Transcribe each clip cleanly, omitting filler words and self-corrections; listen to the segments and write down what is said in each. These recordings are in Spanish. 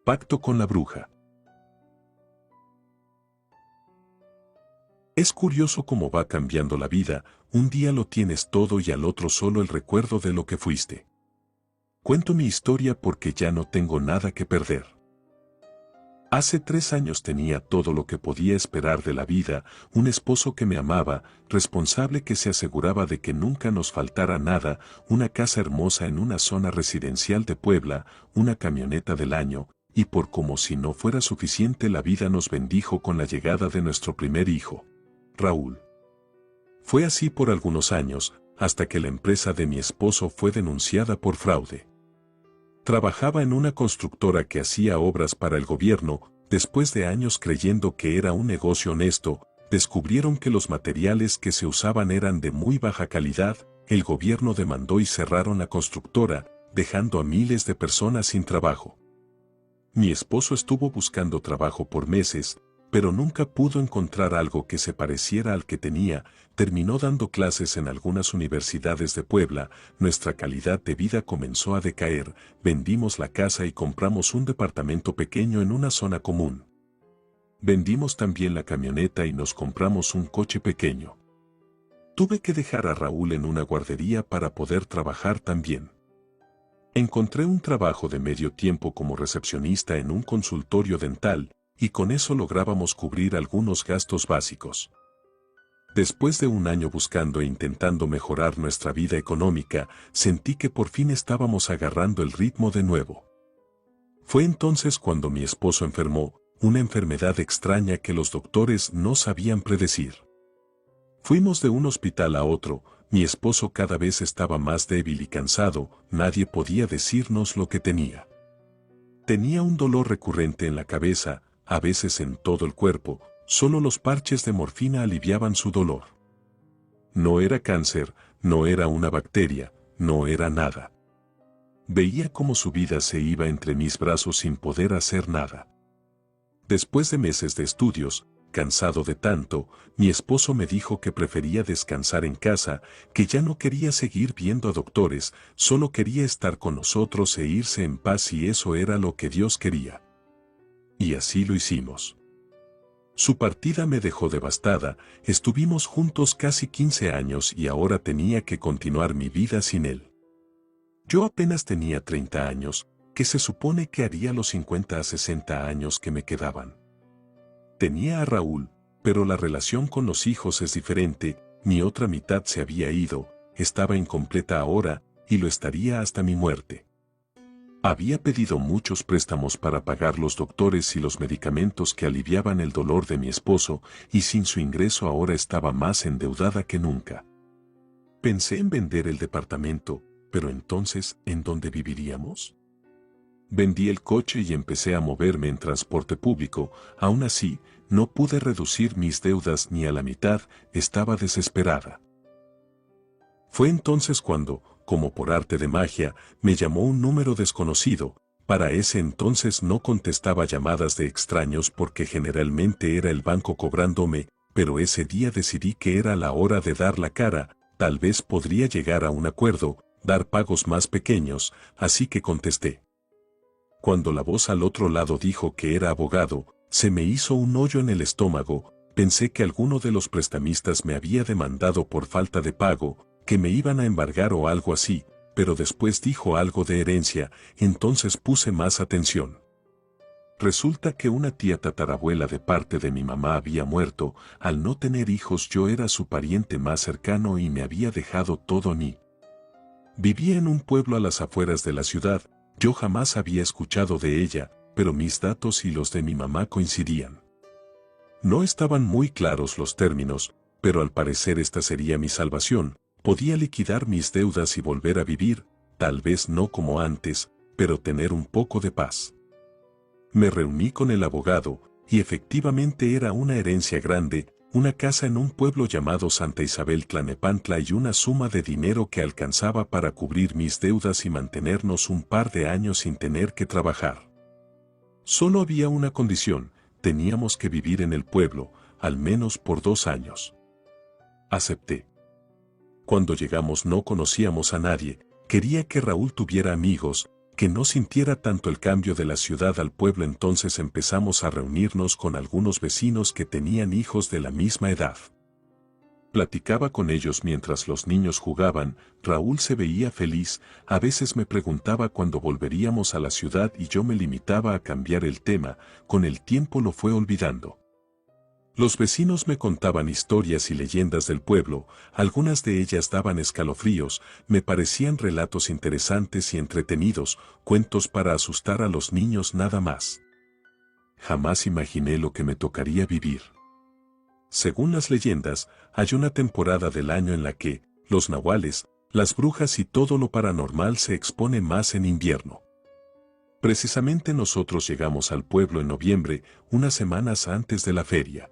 Pacto con la bruja. Es curioso cómo va cambiando la vida, un día lo tienes todo y al otro solo el recuerdo de lo que fuiste. Cuento mi historia porque ya no tengo nada que perder. Hace 3 años tenía todo lo que podía esperar de la vida, un esposo que me amaba, responsable que se aseguraba de que nunca nos faltara nada, una casa hermosa en una zona residencial de Puebla, una camioneta del año, y por como si no fuera suficiente la vida nos bendijo con la llegada de nuestro primer hijo, Raúl. Fue así por algunos años, hasta que la empresa de mi esposo fue denunciada por fraude. Trabajaba en una constructora que hacía obras para el gobierno. Después de años creyendo que era un negocio honesto, descubrieron que los materiales que se usaban eran de muy baja calidad. El gobierno demandó y cerraron la constructora, dejando a miles de personas sin trabajo. Mi esposo estuvo buscando trabajo por meses, pero nunca pudo encontrar algo que se pareciera al que tenía. Terminó dando clases en algunas universidades de Puebla, nuestra calidad de vida comenzó a decaer, vendimos la casa y compramos un departamento pequeño en una zona común. Vendimos también la camioneta y nos compramos un coche pequeño. Tuve que dejar a Raúl en una guardería para poder trabajar también. Encontré un trabajo de medio tiempo como recepcionista en un consultorio dental, y con eso lográbamos cubrir algunos gastos básicos. Después de un año buscando e intentando mejorar nuestra vida económica, sentí que por fin estábamos agarrando el ritmo de nuevo. Fue entonces cuando mi esposo enfermó, una enfermedad extraña que los doctores no sabían predecir. Fuimos de un hospital a otro, mi esposo cada vez estaba más débil y cansado, nadie podía decirnos lo que tenía. Tenía un dolor recurrente en la cabeza, a veces en todo el cuerpo, solo los parches de morfina aliviaban su dolor. No era cáncer, no era una bacteria, no era nada. Veía cómo su vida se iba entre mis brazos sin poder hacer nada. Después de meses de estudios, cansado de tanto, mi esposo me dijo que prefería descansar en casa, que ya no quería seguir viendo a doctores, solo quería estar con nosotros e irse en paz y eso era lo que Dios quería. Y así lo hicimos. Su partida me dejó devastada, estuvimos juntos casi 15 años y ahora tenía que continuar mi vida sin él. Yo apenas tenía 30 años, que se supone que haría los 50 a 60 años que me quedaban. Tenía a Raúl, pero la relación con los hijos es diferente, mi otra mitad se había ido, estaba incompleta ahora, y lo estaría hasta mi muerte. Había pedido muchos préstamos para pagar los doctores y los medicamentos que aliviaban el dolor de mi esposo, y sin su ingreso ahora estaba más endeudada que nunca. Pensé en vender el departamento, pero entonces, ¿en dónde viviríamos? Vendí el coche y empecé a moverme en transporte público, aún así, no pude reducir mis deudas ni a la mitad, estaba desesperada. Fue entonces cuando, como por arte de magia, me llamó un número desconocido. Para ese entonces no contestaba llamadas de extraños porque generalmente era el banco cobrándome, pero ese día decidí que era la hora de dar la cara, tal vez podría llegar a un acuerdo, dar pagos más pequeños, así que contesté. Cuando la voz al otro lado dijo que era abogado, se me hizo un hoyo en el estómago, pensé que alguno de los prestamistas me había demandado por falta de pago, que me iban a embargar o algo así, pero después dijo algo de herencia, entonces puse más atención. Resulta que una tía tatarabuela de parte de mi mamá había muerto, al no tener hijos yo era su pariente más cercano y me había dejado todo a mí. Vivía en un pueblo a las afueras de la ciudad, yo jamás había escuchado de ella, pero mis datos y los de mi mamá coincidían. No estaban muy claros los términos, pero al parecer esta sería mi salvación. Podía liquidar mis deudas y volver a vivir, tal vez no como antes, pero tener un poco de paz. Me reuní con el abogado, y efectivamente era una herencia grande, una casa en un pueblo llamado Santa Isabel Tlanepantla y una suma de dinero que alcanzaba para cubrir mis deudas y mantenernos un par de años sin tener que trabajar. Solo había una condición, teníamos que vivir en el pueblo, al menos por 2 años. Acepté. Cuando llegamos no conocíamos a nadie, quería que Raúl tuviera amigos, que no sintiera tanto el cambio de la ciudad al pueblo. Entonces empezamos a reunirnos con algunos vecinos que tenían hijos de la misma edad. Platicaba con ellos mientras los niños jugaban. Raúl se veía feliz, a veces me preguntaba cuándo volveríamos a la ciudad y yo me limitaba a cambiar el tema. Con el tiempo lo fue olvidando. Los vecinos me contaban historias y leyendas del pueblo, algunas de ellas daban escalofríos, me parecían relatos interesantes y entretenidos, cuentos para asustar a los niños nada más. Jamás imaginé lo que me tocaría vivir. Según las leyendas, hay una temporada del año en la que los nahuales, las brujas y todo lo paranormal se expone más en invierno. Precisamente nosotros llegamos al pueblo en noviembre, unas semanas antes de la feria.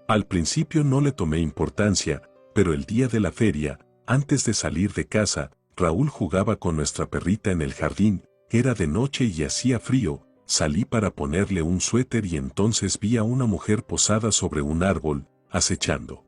Al principio no le tomé importancia, pero el día de la feria, antes de salir de casa, Raúl jugaba con nuestra perrita en el jardín, era de noche y hacía frío, salí para ponerle un suéter y entonces vi a una mujer posada sobre un árbol, acechando.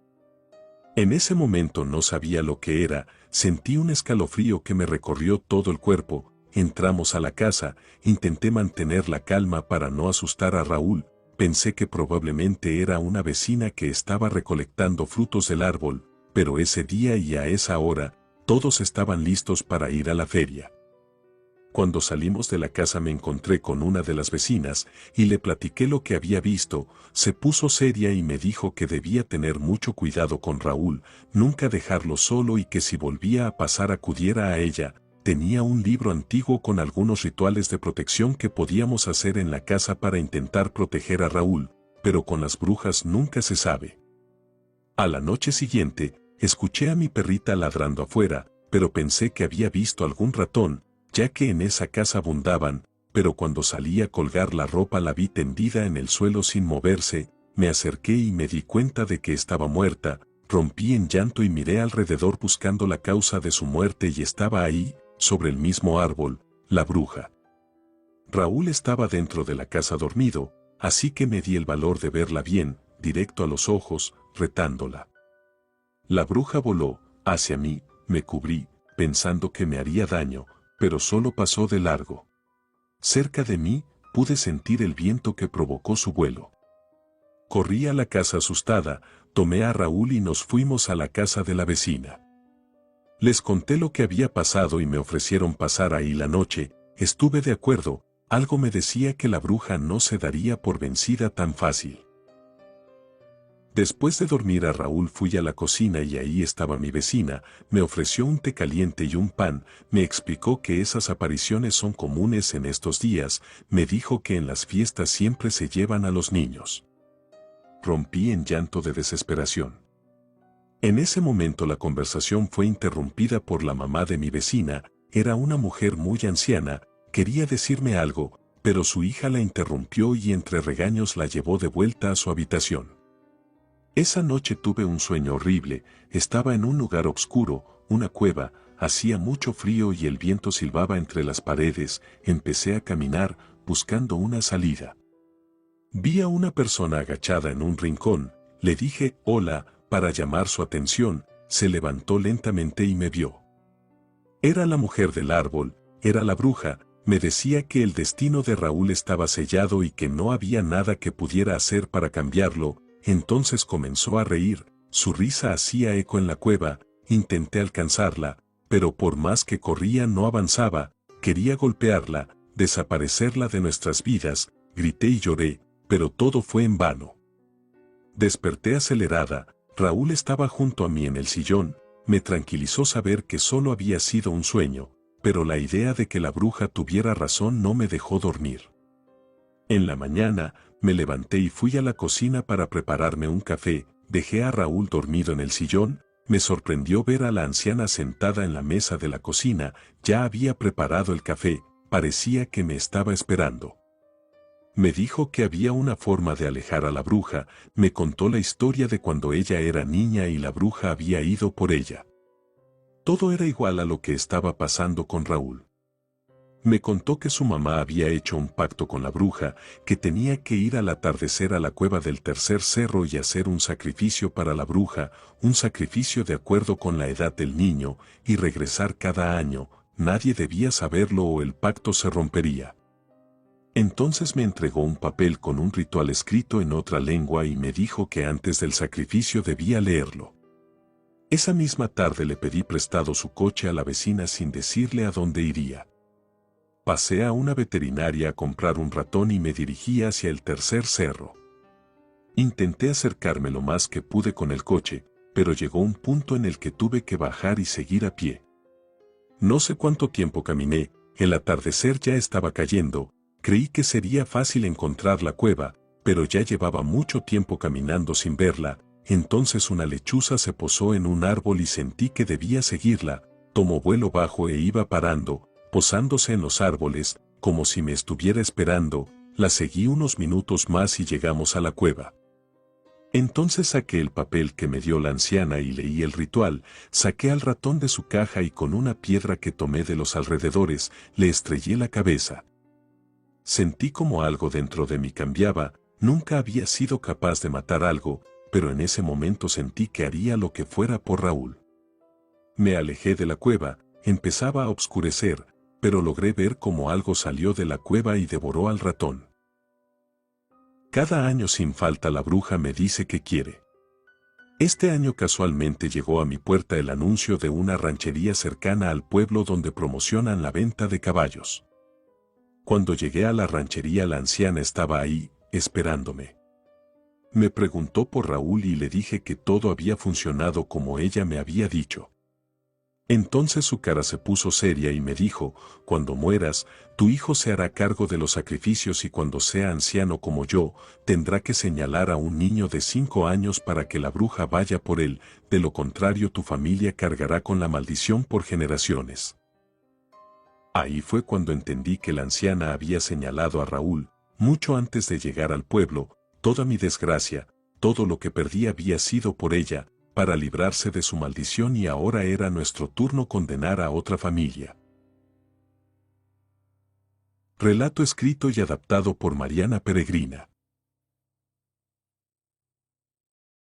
En ese momento no sabía lo que era, sentí un escalofrío que me recorrió todo el cuerpo, entramos a la casa, intenté mantener la calma para no asustar a Raúl. Pensé que probablemente era una vecina que estaba recolectando frutos del árbol, pero ese día y a esa hora, todos estaban listos para ir a la feria. Cuando salimos de la casa me encontré con una de las vecinas y le platiqué lo que había visto. Se puso seria y me dijo que debía tener mucho cuidado con Raúl, nunca dejarlo solo y que si volvía a pasar acudiera a ella. Tenía un libro antiguo con algunos rituales de protección que podíamos hacer en la casa para intentar proteger a Raúl, pero con las brujas nunca se sabe. A la noche siguiente, escuché a mi perrita ladrando afuera, pero pensé que había visto algún ratón, ya que en esa casa abundaban, pero cuando salí a colgar la ropa la vi tendida en el suelo sin moverse. Me acerqué y me di cuenta de que estaba muerta, rompí en llanto y miré alrededor buscando la causa de su muerte y estaba ahí, sobre el mismo árbol, la bruja. Raúl estaba dentro de la casa dormido, así que me di el valor de verla bien, directo a los ojos, retándola. La bruja voló hacia mí, me cubrí, pensando que me haría daño, pero solo pasó de largo. Cerca de mí, pude sentir el viento que provocó su vuelo. Corrí a la casa asustada, tomé a Raúl y nos fuimos a la casa de la vecina. Les conté lo que había pasado y me ofrecieron pasar ahí la noche. Estuve de acuerdo, algo me decía que la bruja no se daría por vencida tan fácil. Después de dormir a Raúl fui a la cocina y ahí estaba mi vecina, me ofreció un té caliente y un pan, me explicó que esas apariciones son comunes en estos días, me dijo que en las fiestas siempre se llevan a los niños. Rompí en llanto de desesperación. En ese momento la conversación fue interrumpida por la mamá de mi vecina, era una mujer muy anciana, quería decirme algo, pero su hija la interrumpió y entre regaños la llevó de vuelta a su habitación. Esa noche tuve un sueño horrible, estaba en un lugar oscuro, una cueva, hacía mucho frío y el viento silbaba entre las paredes, empecé a caminar, buscando una salida. Vi a una persona agachada en un rincón, le dije hola, para llamar su atención, se levantó lentamente y me vio. Era la mujer del árbol, era la bruja, me decía que el destino de Raúl estaba sellado y que no había nada que pudiera hacer para cambiarlo. Entonces comenzó a reír, su risa hacía eco en la cueva, intenté alcanzarla, pero por más que corría no avanzaba, quería golpearla, desaparecerla de nuestras vidas, grité y lloré, pero todo fue en vano. Desperté acelerada, Raúl estaba junto a mí en el sillón, me tranquilizó saber que solo había sido un sueño, pero la idea de que la bruja tuviera razón no me dejó dormir. En la mañana, me levanté y fui a la cocina para prepararme un café, dejé a Raúl dormido en el sillón, me sorprendió ver a la anciana sentada en la mesa de la cocina, ya había preparado el café, parecía que me estaba esperando. Me dijo que había una forma de alejar a la bruja, me contó la historia de cuando ella era niña y la bruja había ido por ella. Todo era igual a lo que estaba pasando con Raúl. Me contó que su mamá había hecho un pacto con la bruja, que tenía que ir al atardecer a la cueva del tercer cerro y hacer un sacrificio para la bruja, un sacrificio de acuerdo con la edad del niño, y regresar cada año. nadie debía saberlo o el pacto se rompería. Entonces me entregó un papel con un ritual escrito en otra lengua y me dijo que antes del sacrificio debía leerlo. Esa misma tarde le pedí prestado su coche a la vecina sin decirle a dónde iría. Pasé a una veterinaria a comprar un ratón y me dirigí hacia el tercer cerro. Intenté acercarme lo más que pude con el coche, pero llegó un punto en el que tuve que bajar y seguir a pie. No sé cuánto tiempo caminé, el atardecer ya estaba cayendo, creí que sería fácil encontrar la cueva, pero ya llevaba mucho tiempo caminando sin verla. Entonces una lechuza se posó en un árbol y sentí que debía seguirla, tomó vuelo bajo e iba parando, posándose en los árboles, como si me estuviera esperando. La seguí unos minutos más y llegamos a la cueva. Entonces saqué el papel que me dio la anciana y leí el ritual, saqué al ratón de su caja y con una piedra que tomé de los alrededores, le estrellé la cabeza. Sentí como algo dentro de mí cambiaba, nunca había sido capaz de matar algo, pero en ese momento sentí que haría lo que fuera por Raúl. Me alejé de la cueva, empezaba a oscurecer, pero logré ver cómo algo salió de la cueva y devoró al ratón. Cada año sin falta la bruja me dice que quiere. Este año casualmente llegó a mi puerta el anuncio de una ranchería cercana al pueblo donde promocionan la venta de caballos. Cuando llegué a la ranchería la anciana estaba ahí, esperándome. Me preguntó por Raúl y le dije que todo había funcionado como ella me había dicho. Entonces su cara se puso seria y me dijo, cuando mueras, tu hijo se hará cargo de los sacrificios y cuando sea anciano como yo, tendrá que señalar a un niño de 5 años para que la bruja vaya por él, de lo contrario tu familia cargará con la maldición por generaciones. Ahí fue cuando entendí que la anciana había señalado a Raúl, mucho antes de llegar al pueblo, toda mi desgracia, todo lo que perdí había sido por ella, para librarse de su maldición y ahora era nuestro turno condenar a otra familia. Relato escrito y adaptado por Mariana Peregrina.